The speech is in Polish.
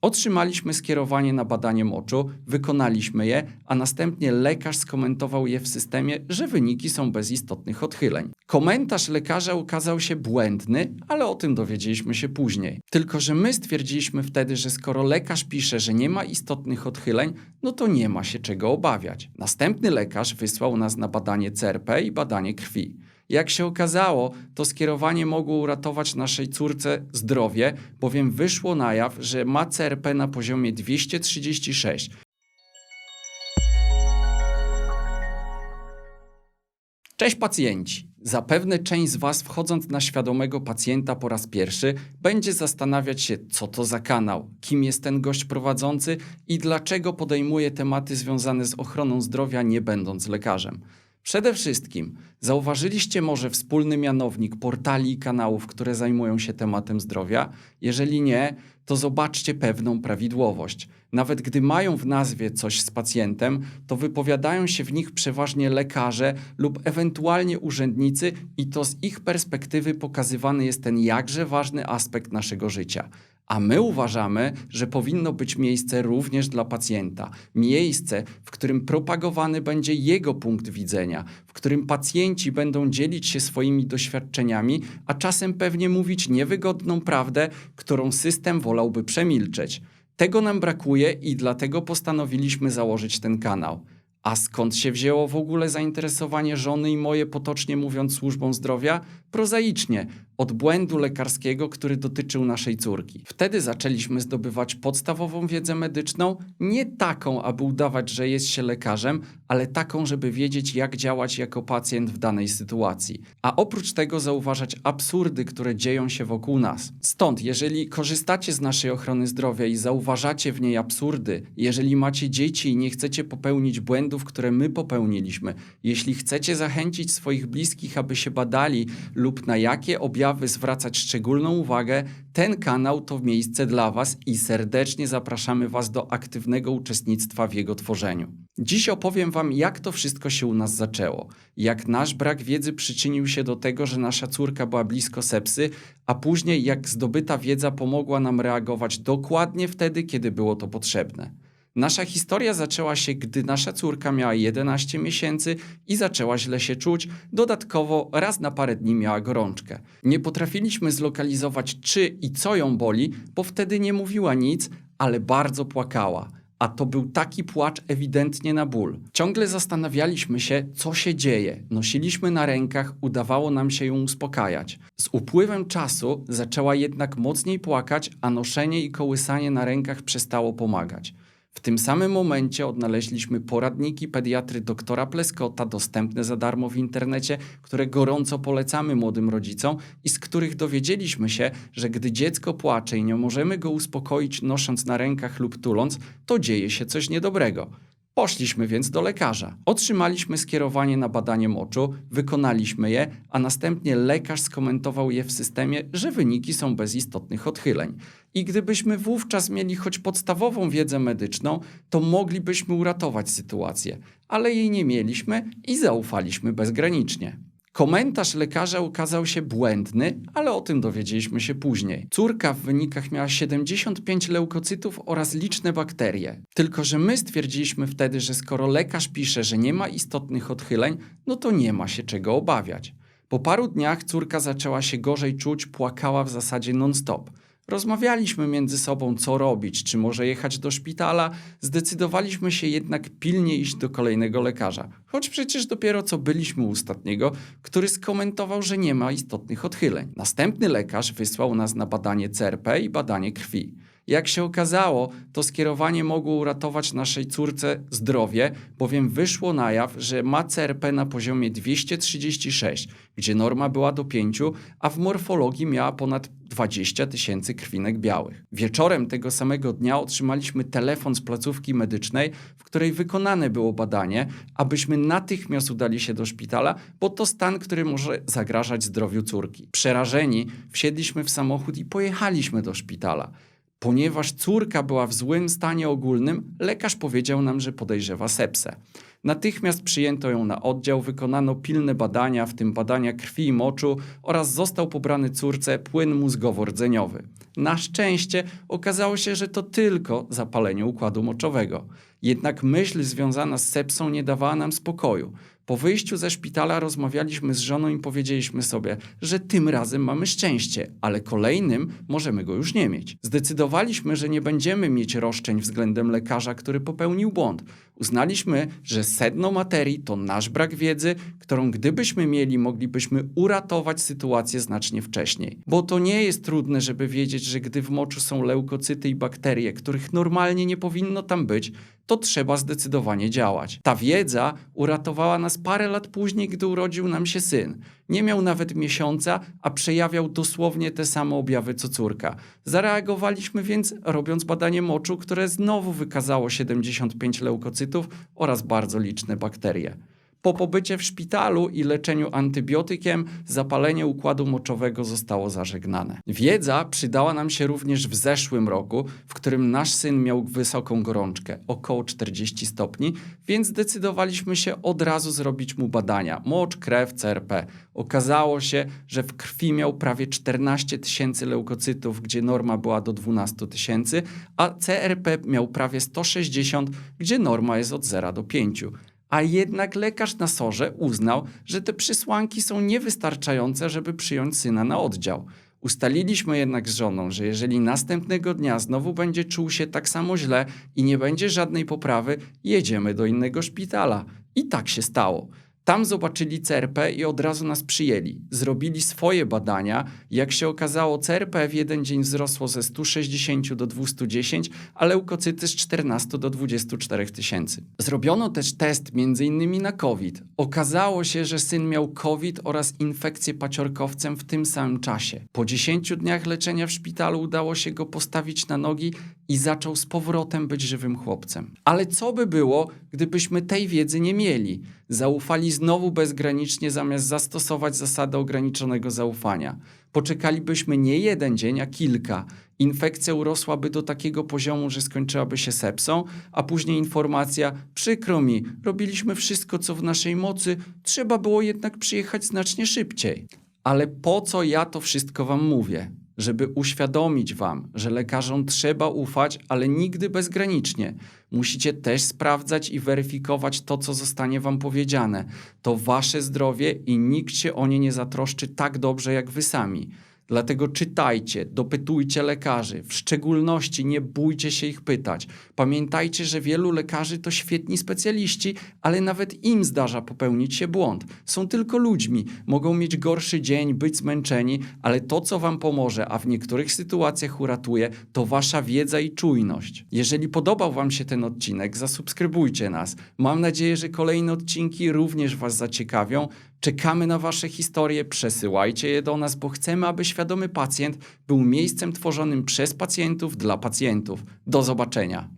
Otrzymaliśmy skierowanie na badanie moczu, wykonaliśmy je, a następnie lekarz skomentował je w systemie, że wyniki są bez istotnych odchyleń. Komentarz lekarza okazał się błędny, ale o tym dowiedzieliśmy się później. Tylko że my stwierdziliśmy wtedy, że skoro lekarz pisze, że nie ma istotnych odchyleń, no to nie ma się czego obawiać. Następny lekarz wysłał nas na badanie CRP i badanie krwi. Jak się okazało, to skierowanie mogło uratować naszej córce zdrowie, bowiem wyszło na jaw, że ma CRP na poziomie 236. Cześć pacjenci! Zapewne część z Was, wchodząc na świadomego pacjenta po raz pierwszy, będzie zastanawiać się, co to za kanał, kim jest ten gość prowadzący i dlaczego podejmuje tematy związane z ochroną zdrowia, nie będąc lekarzem. Przede wszystkim zauważyliście może wspólny mianownik portali i kanałów, które zajmują się tematem zdrowia? Jeżeli nie, to zobaczcie pewną prawidłowość. Nawet gdy mają w nazwie coś z pacjentem, to wypowiadają się w nich przeważnie lekarze lub ewentualnie urzędnicy i to z ich perspektywy pokazywany jest ten jakże ważny aspekt naszego życia. A my uważamy, że powinno być miejsce również dla pacjenta. Miejsce, w którym propagowany będzie jego punkt widzenia, w którym pacjenci będą dzielić się swoimi doświadczeniami, a czasem pewnie mówić niewygodną prawdę, którą system wolałby przemilczeć. Tego nam brakuje i dlatego postanowiliśmy założyć ten kanał. A skąd się wzięło w ogóle zainteresowanie żony i moje, potocznie mówiąc, służbą zdrowia? Prozaicznie, od błędu lekarskiego, który dotyczył naszej córki. Wtedy zaczęliśmy zdobywać podstawową wiedzę medyczną, nie taką, aby udawać, że jest się lekarzem, ale taką, żeby wiedzieć, jak działać jako pacjent w danej sytuacji. A oprócz tego zauważać absurdy, które dzieją się wokół nas. Stąd, jeżeli korzystacie z naszej ochrony zdrowia i zauważacie w niej absurdy, jeżeli macie dzieci i nie chcecie popełnić błędów, które my popełniliśmy, jeśli chcecie zachęcić swoich bliskich, aby się badali lub na jakie objawy zwracać szczególną uwagę, ten kanał to miejsce dla Was i serdecznie zapraszamy Was do aktywnego uczestnictwa w jego tworzeniu. Dziś opowiem Wam, jak to wszystko się u nas zaczęło, jak nasz brak wiedzy przyczynił się do tego, że nasza córka była blisko sepsy, a później jak zdobyta wiedza pomogła nam reagować dokładnie wtedy, kiedy było to potrzebne. Nasza historia zaczęła się, gdy nasza córka miała 11 miesięcy i zaczęła źle się czuć, dodatkowo raz na parę dni miała gorączkę. Nie potrafiliśmy zlokalizować, czy i co ją boli, bo wtedy nie mówiła nic, ale bardzo płakała. A to był taki płacz ewidentnie na ból. Ciągle zastanawialiśmy się, co się dzieje. Nosiliśmy na rękach, udawało nam się ją uspokajać. Z upływem czasu zaczęła jednak mocniej płakać, a noszenie i kołysanie na rękach przestało pomagać. W tym samym momencie odnaleźliśmy poradniki pediatry doktora Pleskota, dostępne za darmo w internecie, które gorąco polecamy młodym rodzicom i z których dowiedzieliśmy się, że gdy dziecko płacze i nie możemy go uspokoić nosząc na rękach lub tuląc, to dzieje się coś niedobrego. Poszliśmy więc do lekarza. Otrzymaliśmy skierowanie na badanie moczu, wykonaliśmy je, a następnie lekarz skomentował je w systemie, że wyniki są bez istotnych odchyleń. I gdybyśmy wówczas mieli choć podstawową wiedzę medyczną, to moglibyśmy uratować sytuację, ale jej nie mieliśmy i zaufaliśmy bezgranicznie. Komentarz lekarza okazał się błędny, ale o tym dowiedzieliśmy się później. Córka w wynikach miała 75 leukocytów oraz liczne bakterie. Tylko że my stwierdziliśmy wtedy, że skoro lekarz pisze, że nie ma istotnych odchyleń, no to nie ma się czego obawiać. Po paru dniach córka zaczęła się gorzej czuć, płakała w zasadzie non-stop. Rozmawialiśmy między sobą, co robić, czy może jechać do szpitala. Zdecydowaliśmy się jednak pilnie iść do kolejnego lekarza. Choć przecież dopiero co byliśmy u ostatniego, który skomentował, że nie ma istotnych odchyleń. Następny lekarz wysłał nas na badanie CRP i badanie krwi. Jak się okazało, to skierowanie mogło uratować naszej córce zdrowie, bowiem wyszło na jaw, że ma CRP na poziomie 236, gdzie norma była do 5, a w morfologii miała ponad 20 000 krwinek białych. Wieczorem tego samego dnia otrzymaliśmy telefon z placówki medycznej, w której wykonane było badanie, abyśmy natychmiast udali się do szpitala, bo to stan, który może zagrażać zdrowiu córki. Przerażeni wsiedliśmy w samochód i pojechaliśmy do szpitala. Ponieważ córka była w złym stanie ogólnym, lekarz powiedział nam, że podejrzewa sepsę. Natychmiast przyjęto ją na oddział, wykonano pilne badania, w tym badania krwi i moczu oraz został pobrany córce płyn mózgowo-rdzeniowy. Na szczęście okazało się, że to tylko zapalenie układu moczowego. Jednak myśl związana z sepsą nie dawała nam spokoju. Po wyjściu ze szpitala rozmawialiśmy z żoną i powiedzieliśmy sobie, że tym razem mamy szczęście, ale kolejnym możemy go już nie mieć. Zdecydowaliśmy, że nie będziemy mieć roszczeń względem lekarza, który popełnił błąd. Uznaliśmy, że sedno materii to nasz brak wiedzy, którą gdybyśmy mieli, moglibyśmy uratować sytuację znacznie wcześniej. Bo to nie jest trudne, żeby wiedzieć, że gdy w moczu są leukocyty i bakterie, których normalnie nie powinno tam być, to trzeba zdecydowanie działać. Ta wiedza uratowała nas parę lat później, gdy urodził nam się syn. Nie miał nawet miesiąca, a przejawiał dosłownie te same objawy co córka. Zareagowaliśmy więc, robiąc badanie moczu, które znowu wykazało 75 leukocytów oraz bardzo liczne bakterie. Po pobycie w szpitalu i leczeniu antybiotykiem zapalenie układu moczowego zostało zażegnane. Wiedza przydała nam się również w zeszłym roku, w którym nasz syn miał wysoką gorączkę, około 40 stopni, więc zdecydowaliśmy się od razu zrobić mu badania, mocz, krew, CRP. Okazało się, że w krwi miał prawie 14 tysięcy leukocytów, gdzie norma była do 12 tysięcy, a CRP miał prawie 160, gdzie norma jest od 0 do 5. A jednak lekarz na SOR-ze uznał, że te przesłanki są niewystarczające, żeby przyjąć syna na oddział. Ustaliliśmy jednak z żoną, że jeżeli następnego dnia znowu będzie czuł się tak samo źle i nie będzie żadnej poprawy, jedziemy do innego szpitala. I tak się stało. Tam zobaczyli CRP i od razu nas przyjęli. Zrobili swoje badania. Jak się okazało, CRP w jeden dzień wzrosło ze 160 do 210, a leukocyty z 14 do 24 tysięcy. Zrobiono też test m.in. na COVID. Okazało się, że syn miał COVID oraz infekcję paciorkowcem w tym samym czasie. Po 10 dniach leczenia w szpitalu udało się go postawić na nogi i zaczął z powrotem być żywym chłopcem. Ale co by było, gdybyśmy tej wiedzy nie mieli? Zaufali znowu bezgranicznie zamiast zastosować zasadę ograniczonego zaufania. Poczekalibyśmy nie jeden dzień, a kilka. Infekcja urosłaby do takiego poziomu, że skończyłaby się sepsą, a później informacja: przykro mi, robiliśmy wszystko, co w naszej mocy, trzeba było jednak przyjechać znacznie szybciej. Ale po co ja to wszystko wam mówię? Żeby uświadomić wam, że lekarzom trzeba ufać, ale nigdy bezgranicznie. Musicie też sprawdzać i weryfikować to, co zostanie wam powiedziane. To wasze zdrowie i nikt się o nie nie zatroszczy tak dobrze jak wy sami. Dlatego czytajcie, dopytujcie lekarzy, w szczególności nie bójcie się ich pytać. Pamiętajcie, że wielu lekarzy to świetni specjaliści, ale nawet im zdarza popełnić się błąd. Są tylko ludźmi, mogą mieć gorszy dzień, być zmęczeni, ale to, co wam pomoże, a w niektórych sytuacjach uratuje, to wasza wiedza i czujność. Jeżeli podobał wam się ten odcinek, zasubskrybujcie nas. Mam nadzieję, że kolejne odcinki również was zaciekawią. Czekamy na wasze historie, przesyłajcie je do nas, bo chcemy, aby Świadomy Pacjent był miejscem tworzonym przez pacjentów dla pacjentów. Do zobaczenia.